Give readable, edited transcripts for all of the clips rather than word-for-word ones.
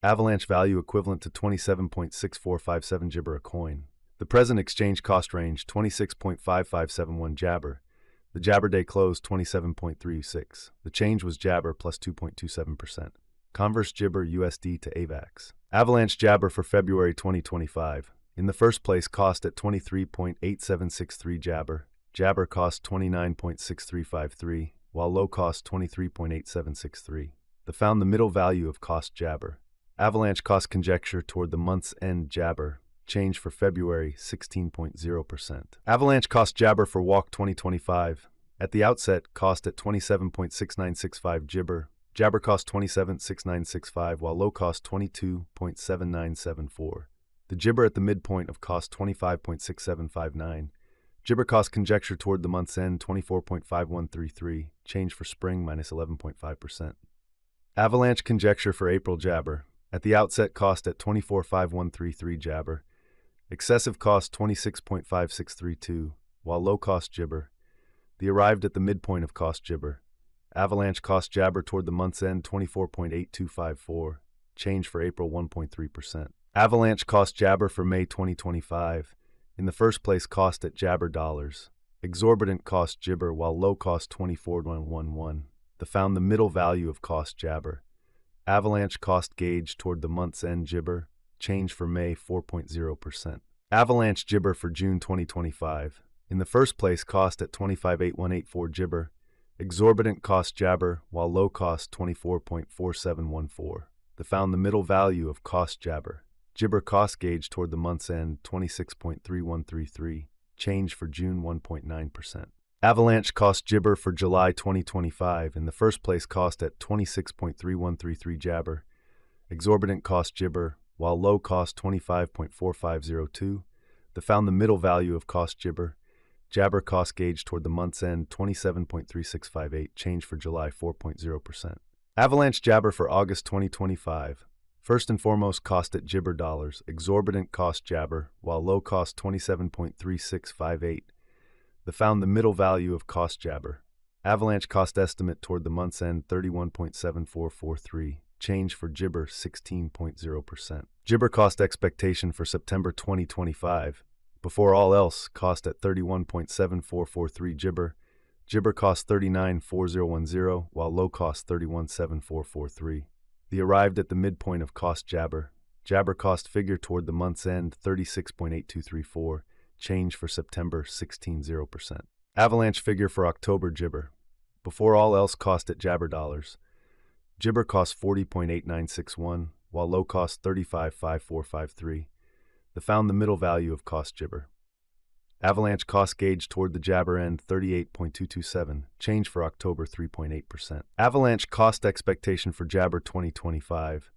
Avalanche value equivalent to 27.6457 Jabber a coin. The present exchange cost range 26.5571 Jabber. The Jabber day closed 27.36. The change was Jabber plus 2.27%. Converse Jabber USD to Avax. Avalanche Jabber for February 2025. In the first place, cost at 23.8763 Jabber. Jabber cost 29.6353, while low cost 23.8763. The found the middle value of cost Jabber. Avalanche cost conjecture toward the month's end Jabber. Change for February 16.0%. Avalanche cost Jabber for walk 2025. At the outset, cost at 27.6965 Jabber. Jabber cost 27.6965, while low cost 22.7974. The Jabber at the midpoint of cost 25.6759. Jabber cost conjecture toward the month's end 24.5133. Change for spring minus 11.5%. Avalanche conjecture for April Jabber. At the outset, cost at 24.5133 Jabber. Excessive cost 26.5632, while low cost Jabber. The arrived at the midpoint of cost Jabber. Avalanche cost Jabber toward the month's end 24.8254. Change for April 1.3%. Avalanche cost Jabber for May 2025. In the first place, cost at Jabber dollars. Exorbitant cost Jabber, while low cost 24.111. The found the middle value of cost Jabber. Avalanche cost gauge toward the month's end Jabber. Change for May 4.0%. Avalanche Jabber for June 2025. In the first place, cost at 25.8184 Jabber. Exorbitant cost Jabber, while low cost 24.4714. The found the middle value of cost Jabber. Jabber cost gauge toward the month's end 26.3133. Change for June 1.9%. Avalanche cost Jabber for July 2025. In the first place, cost at 26.3133 Jabber. Exorbitant cost Jabber, while low cost 25.4502. The found the middle value of cost Jabber. Jabber cost gauge toward the month's end 27.3658. Change for July 4.0%. Avalanche Jabber for August 2025. First and foremost, cost at Jabber dollars. Exorbitant cost Jabber, while low cost 27.3658. The found the middle value of cost Jabber. Avalanche cost estimate toward the month's end 31.7443. Change for Jabber 16.0%. Jabber cost expectation for September 2025. Before all else, cost at 31.7443 Jabber. Jabber cost 39.4010, while low cost 31.7443. The arrived at the midpoint of cost Jabber. Jabber cost figure toward the month's end 36.8234. Change for September 16.0%. Avalanche figure for October Jabber. Before all else, cost at Jabber dollars. Jabber cost 40.8961, while low cost 35.5453. The found the middle value of cost Jabber. Avalanche cost gauge toward the Jabber end 38.227. Change for October 3.8%. Avalanche cost expectation for Jabber 2025.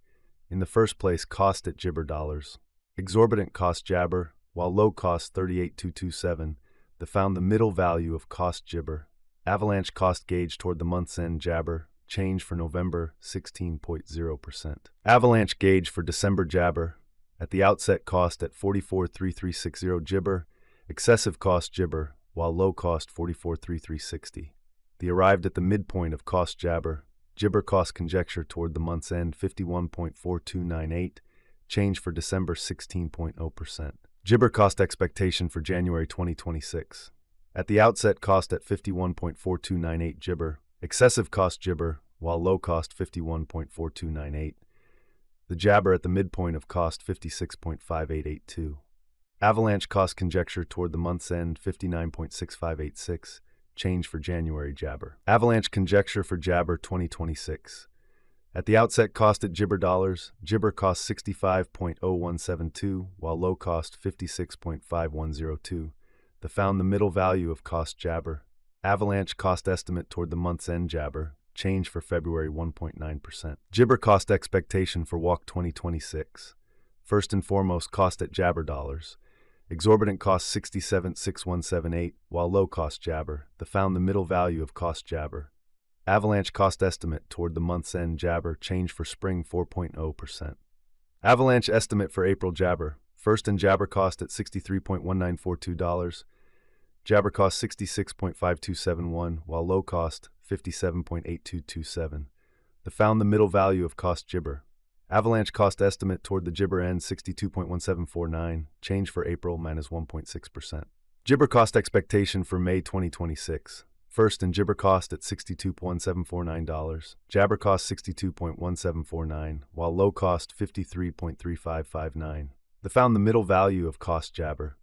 In the first place, cost at Jabber dollars. Exorbitant cost Jabber, while low cost 38.227. The found the middle value of cost Jabber. Avalanche cost gauge toward the month's end Jabber. Change for November 16.0%. Avalanche gauge for December Jabber. At the outset, cost at 44.3360 Jabber. Excessive cost Jabber, while low cost 44.3360. The arrived at the midpoint of cost Jabber. Jabber cost conjecture toward the month's end 51.4298. Change for December 16.0%. Jabber cost expectation for January 2026. At the outset, cost at 51.4298 Jabber. Excessive cost Jabber, while low cost 51.4298. The Jabber at the midpoint of cost 56.5882. Avalanche cost conjecture toward the month's end 59.6586. Change for January Jabber. Avalanche conjecture for Jabber 2026. At the outset, cost at Jabber dollars. Jabber cost 65.0172, while low cost 56.5102. The found the middle value of cost Jabber. Avalanche cost estimate toward the month's end Jabber. Change for February 1.9%. Jabber cost expectation for walk 2026. First and foremost, cost at Jabber dollars. Exorbitant cost 67.6178, while low cost Jabber. The found the middle value of cost Jabber. Avalanche cost estimate toward the month's end Jabber. Change for spring 4.0%. Avalanche estimate for April Jabber. First and Jabber cost at $63.1942. Jabber cost 66.5271, while low cost 57.8227. The found the middle value of cost Jabber. Avalanche cost estimate toward the Jibber end 62.1749, change for April minus 1.6%. Jibber cost expectation for May 2026. First in Jibber cost at $62.1749, Jabber cost $62.1749, while low cost $53.3559. They found the middle value of cost Jabber.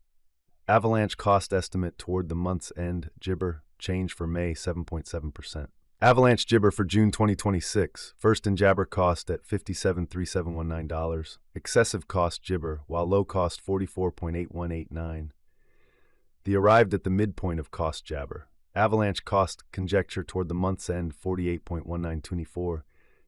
Avalanche cost estimate toward the month's end Jibber, change for May 7.7%. Avalanche Jibber for June 2026, first in Jabber cost at $57.3719, excessive cost Jibber, while low cost $44.8189. They arrived at the midpoint of cost Jabber. Avalanche cost conjecture toward the month's end 48.1924,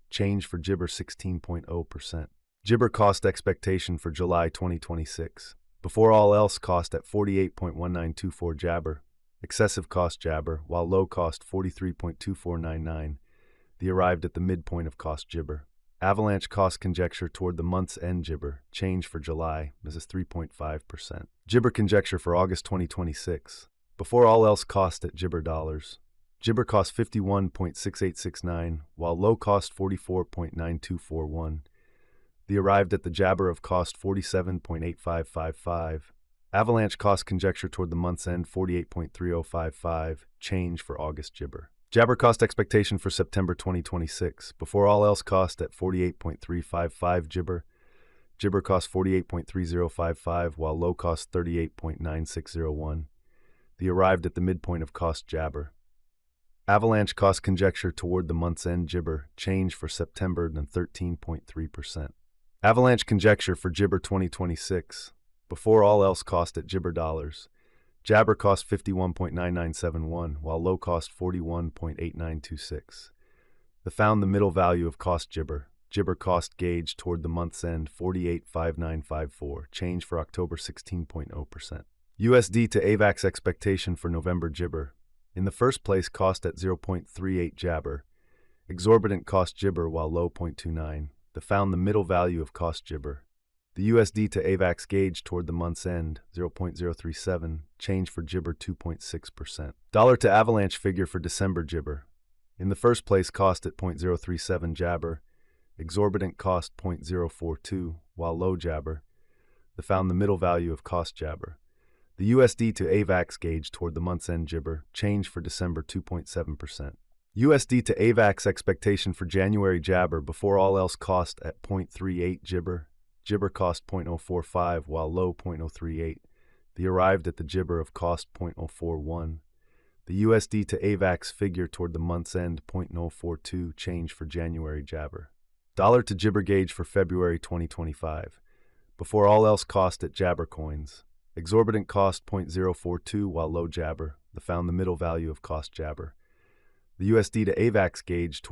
change for Jibber 16.0%. Jibber cost expectation for July 2026, before all else cost at 48.1924 Jabber, excessive cost Jabber, while low cost 43.2499. They arrived at the midpoint of cost Jibber. Avalanche cost conjecture toward the month's end Jibber, change for July, this is 3.5%. Jibber conjecture for August 2026, before all else cost at Jibber dollars. Jibber cost 51.6869, while low cost 44.9241. They arrived at the Jabber of cost 47.8555. Avalanche cost conjecture toward the month's end 48.3055, change for August Jibber. Jabber cost expectation for September 2026, before all else cost at 48.355 Jibber. Jibber cost 48.3055, while low cost 38.9601. They arrived at the midpoint of cost Jabber. Avalanche cost conjecture toward the month's end Jibber, change for September than 13.3%. Avalanche conjecture for Jibber 2026, before all else cost at Jibber dollars. Jabber cost 51.9971, while low cost 41.8926. They found the middle value of cost Jibber. Jibber cost gauge toward the month's end 48.5954, change for October 16.0%. USD to Avax expectation for November Jibber. In the first place cost at 0.38 Jabber. Exorbitant cost Jibber while low 0.29. They found the middle value of cost Jibber. The USD to Avax gauge toward the month's end, 0.037, change for Jibber 2.6%. Dollar to Avalanche figure for December Jibber. In the first place cost at 0.037 Jabber, exorbitant cost 0.042, while low Jabber. They found the middle value of cost Jabber. The USD to Avax gauge toward the month's end Jibber, change for December 2.7%. USD to Avax expectation for January Jabber before all else cost at 0.38 Jibber. Jibber cost 0.045 while low 0.038. They arrived at the Jibber of cost 0.041. The USD to Avax figure toward the month's end 0.042, change for January Jabber. Dollar to Jibber gauge for February 2025. Before all else cost at Jabber coins. Exorbitant cost 0.042 while low Jabber. They found the middle value of cost Jabber. The USD to Avax gauge toward